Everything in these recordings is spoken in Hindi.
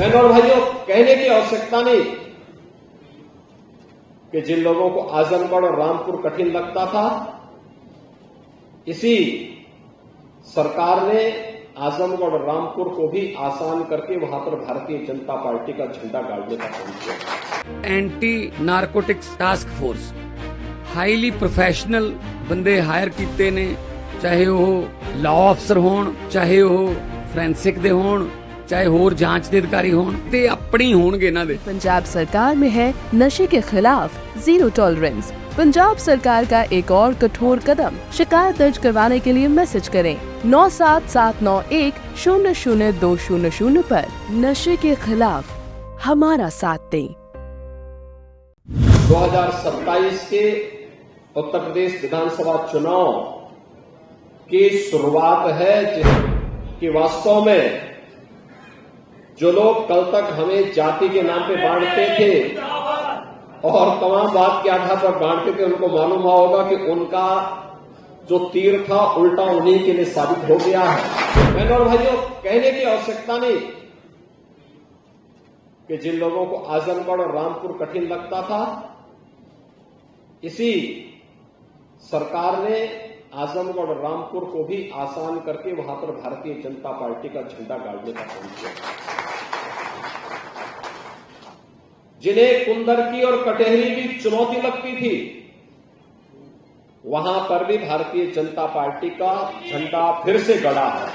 बहनों और भाइयों, कहने की आवश्यकता नहीं कि जिन लोगों को आजमगढ़ और रामपुर कठिन लगता था, इसी सरकार ने आजमगढ़ और रामपुर को भी आसान करके वहां पर भारतीय जनता पार्टी का झंडा गाड़ने का काम किया। Anti narcotics task force highly professional ਬੰਦੇ ਹਾਇਰ ਕੀਤੇ ਨੇ, ਚਾਹੇ ਉਹ ਲਾਅ ਅਫਸਰ ਹੋਣ, ਚਾਹੇ ਉਹ ਫੋਰੈਂਸਿਕ ਦੇ ਹੋਣ, चाहे और जांच के अधिकारी हों, ते अपनी होंगे ना दे। पंजाब सरकार में है नशे के खिलाफ जीरो टॉलरेंस। पंजाब सरकार का एक और कठोर कदम। शिकायत दर्ज करवाने के लिए मैसेज करें 9779100200 पर। नशे के खिलाफ हमारा साथ दें। 2027 के उत्तर प्रदेश विधानसभा चुनाव की शुरुआत है, कि वास्तव में जो लोग कल तक हमें जाति के नाम पे बांटते थे और तमाम बात के आधार पर बांटते थे, उनको मालूम हुआ होगा कि उनका जो तीर था उल्टा उन्हीं के लिए साबित हो गया है। बहनों और भाइयों, कहने की आवश्यकता नहीं कि जिन लोगों को आजमगढ़ और रामपुर कठिन लगता था, इसी सरकार ने आजमगढ़ और रामपुर को भी आसान करके वहां पर भारतीय जनता पार्टी का झंडा गाड़ने का काम किया। जिन्हें कुंदरकी और कटहरी की चुनौती लगती थी, वहां पर भी भारतीय जनता पार्टी का झंडा फिर से गड़ा है।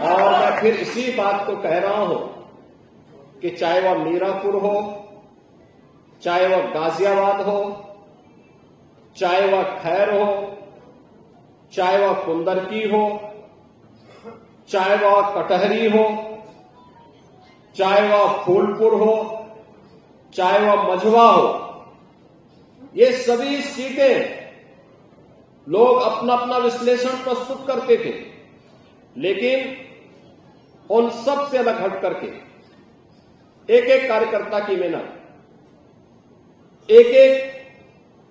और मैं फिर इसी बात को कह रहा हूं कि चाहे वह मीरापुर हो, चाहे वह गाजियाबाद हो, चाहे वह खैर हो, चाहे वह कुंदरकी हो, चाहे वह कटहरी हो, चाहे वह फूलपुर हो, चाहे वह मझवा हो, ये सभी सीटें लोग अपना अपना विश्लेषण प्रस्तुत करते थे, लेकिन उन सब से अलग हट करके एक एक कार्यकर्ता की मेहनत, एक एक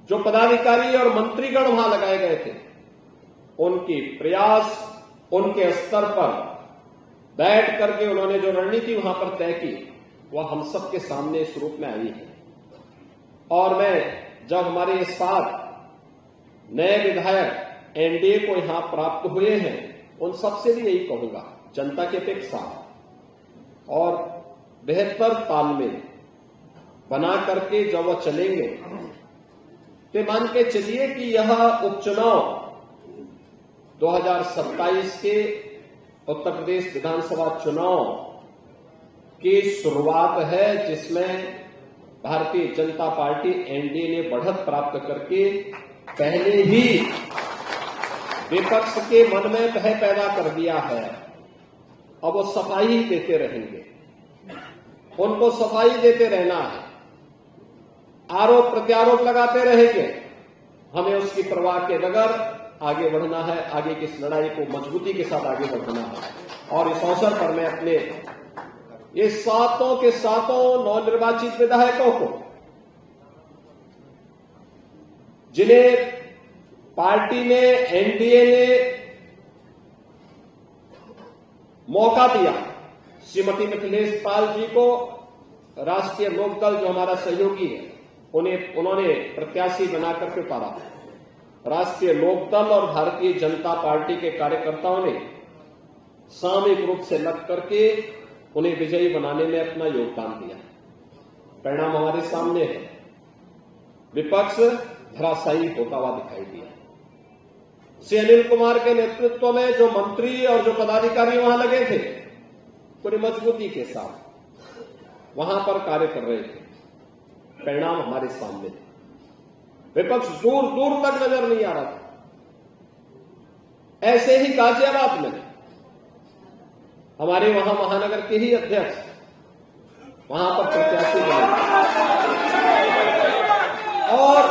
जो पदाधिकारी और मंत्रीगण वहां लगाए गए थे, उनकी प्रयास, उनके स्तर पर बैठ करके उन्होंने जो रणनीति वहां पर तय की, वह हम सबके सामने इस रूप में आई है। और मैं जब हमारे साथ नए विधायक एनडीए को यहां प्राप्त हुए हैं, उन सबसे भी यही कहूंगा, जनता की अपेक्षा और बेहतर तालमेल बना करके जब वह चलेंगे, तो मान के चलिए कि यह उपचुनाव 2027 के उत्तर प्रदेश विधानसभा चुनाव की शुरुआत है, जिसमें भारतीय जनता पार्टी एनडीए ने बढ़त प्राप्त करके पहले ही विपक्ष के मन में भय पैदा कर दिया है। अब वो सफाई देते रहेंगे, उनको सफाई देते रहना है, आरोप प्रत्यारोप लगाते रहेंगे। हमें उसकी परवाह के बगैर आगे बढ़ना है, आगे की इस लड़ाई को मजबूती के साथ आगे बढ़ना है। और इस अवसर पर मैं अपने ये सातों के सातों नवनिर्वाचित विधायकों को, जिन्हें पार्टी ने, एनडीए ने मौका दिया, श्रीमती मिथिलेश पाल जी को राष्ट्रीय लोकदल जो हमारा सहयोगी है, उन्होंने प्रत्याशी बनाकर के उतारा। राष्ट्रीय लोकदल और भारतीय जनता पार्टी के कार्यकर्ताओं ने सामूहिक रूप से लग करके उन्हें विजयी बनाने में अपना योगदान दिया। परिणाम हमारे सामने है, विपक्ष धराशायी होता हुआ दिखाई दिया। श्री अनिल कुमार के नेतृत्व में जो मंत्री और जो पदाधिकारी वहां लगे थे, पूरी मजबूती के साथ वहां पर कार्य कर रहे थे। परिणाम हमारे सामने थे, विपक्ष दूर दूर तक नजर नहीं आ रहा था। ऐसे ही गाजियाबाद में हमारे वहां महानगर के ही अध्यक्ष वहां पर प्रत्याशी बने और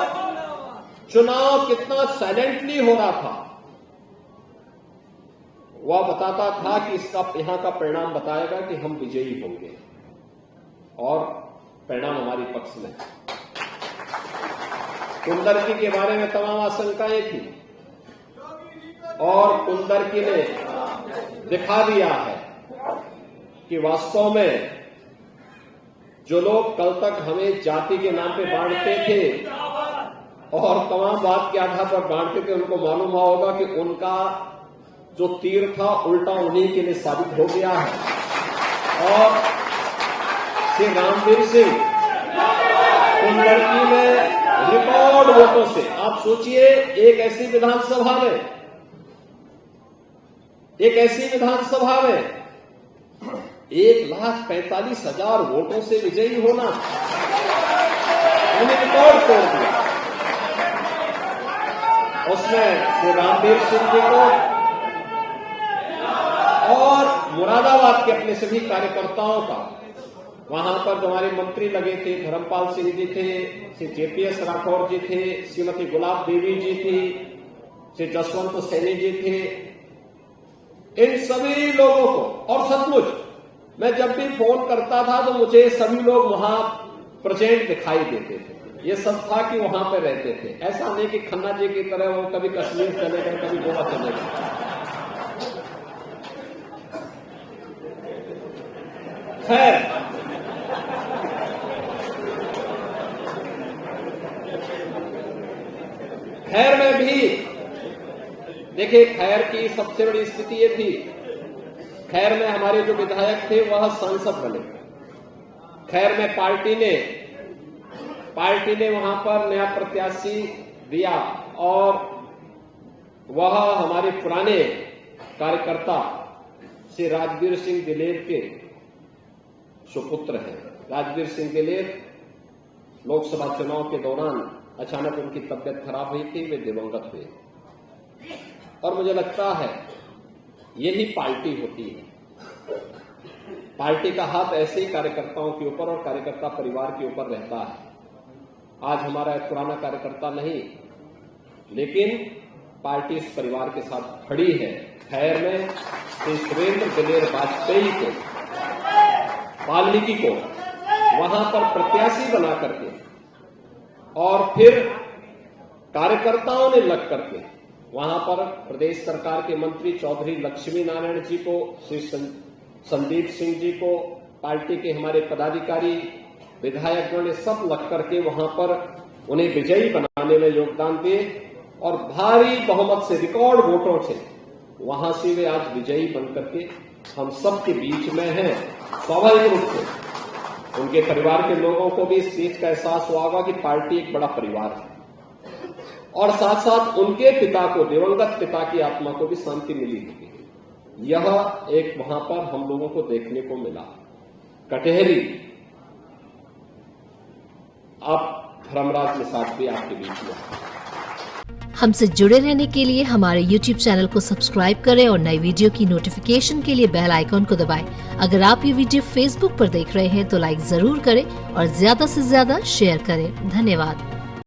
चुनाव कितना साइलेंटली हो रहा था, वह बताता था कि इसका यहां का परिणाम बताएगा कि हम विजयी होंगे, और परिणाम हमारे पक्ष में। कुंदरकी के बारे में तमाम आशंकाएं थी और कुंदरकी ने दिखा दिया है कि वास्तव में जो लोग कल तक हमें जाति के नाम पे बांटते थे और तमाम बात के आधार पर बांटते थे, उनको मालूम हुआ होगा कि उनका जो तीर था उल्टा उन्हीं के लिए साबित हो गया है। और श्री रामवीर सिंह कुंडलकी में रिकॉर्ड वोटों से, आप सोचिए, एक ऐसी विधानसभा में 1,45,000 वोटों से विजयी होना, उन्हें रिकॉर्ड तोड़ दिया। उसमें श्री रामवीर सिंह जी को और मुरादाबाद के अपने सभी कार्यकर्ताओं का, वहां पर जो हमारे मंत्री लगे थे, धर्मपाल सिंह जी थे, श्री जेपीएस राठौर जी थे, श्रीमती गुलाब देवी जी थी, श्री जसवंत सैनी जी थे, इन सभी लोगों को, और सचमुच मैं जब भी फोन करता था तो मुझे सभी लोग वहां प्रेजेंट दिखाई देते थे। ये सब था कि वहां पे रहते थे, ऐसा नहीं कि खन्ना जी की तरह वो कभी कश्मीर चले गए, कभी गोवा चले गए। खैर में भी देखिए, खैर की सबसे बड़ी स्थिति ये थी, खैर में हमारे जो विधायक थे वह सांसद बने। खैर में पार्टी ने वहां पर नया प्रत्याशी दिया और वह हमारे पुराने कार्यकर्ता श्री राजवीर सिंह दिलेर के सुपुत्र हैं। राजवीर सिंह दिलेर लोकसभा चुनाव के दौरान अचानक उनकी तबियत खराब हुई थी, वे दिवंगत हुए। और मुझे लगता है यही पार्टी होती है। पार्टी का हाथ ऐसे ही कार्यकर्ताओं के ऊपर और कार्यकर्ता परिवार के ऊपर रहता है। आज हमारा एक पुराना कार्यकर्ता नहीं, लेकिन पार्टी इस परिवार के साथ खड़ी है। खैर में श्री सुरेंद्र दिलेर वाजपेयी को, वाल्मीकि को वहां पर प्रत्याशी बना करके और फिर कार्यकर्ताओं ने लग करके वहां पर प्रदेश सरकार के मंत्री चौधरी लक्ष्मी नारायण जी को, श्री संदीप सिंह जी को, पार्टी के हमारे पदाधिकारी, विधायकगण ने सब लग करके वहां पर उन्हें विजयी बनाने में योगदान दिए और भारी बहुमत से, रिकॉर्ड वोटों से वहां से वे आज विजयी बनकर के हम सब के बीच में हैं। स्वाभाविक रूप से उनके परिवार के लोगों को भी इस चीज का एहसास हुआ होगा कि पार्टी एक बड़ा परिवार है और साथ साथ उनके पिता को, दिवंगत पिता की आत्मा को भी शांति मिली होगी। यह एक वहां पर हम लोगों को देखने को मिला। कटहरी, अब धर्मराज निषाद भी आपके बीच में। हमसे जुड़े रहने के लिए हमारे YouTube चैनल को सब्सक्राइब करें और नई वीडियो की नोटिफिकेशन के लिए बेल आइकॉन को दबाएं। अगर आप ये वीडियो Facebook पर देख रहे हैं तो लाइक जरूर करें और ज्यादा से ज्यादा शेयर करें। धन्यवाद।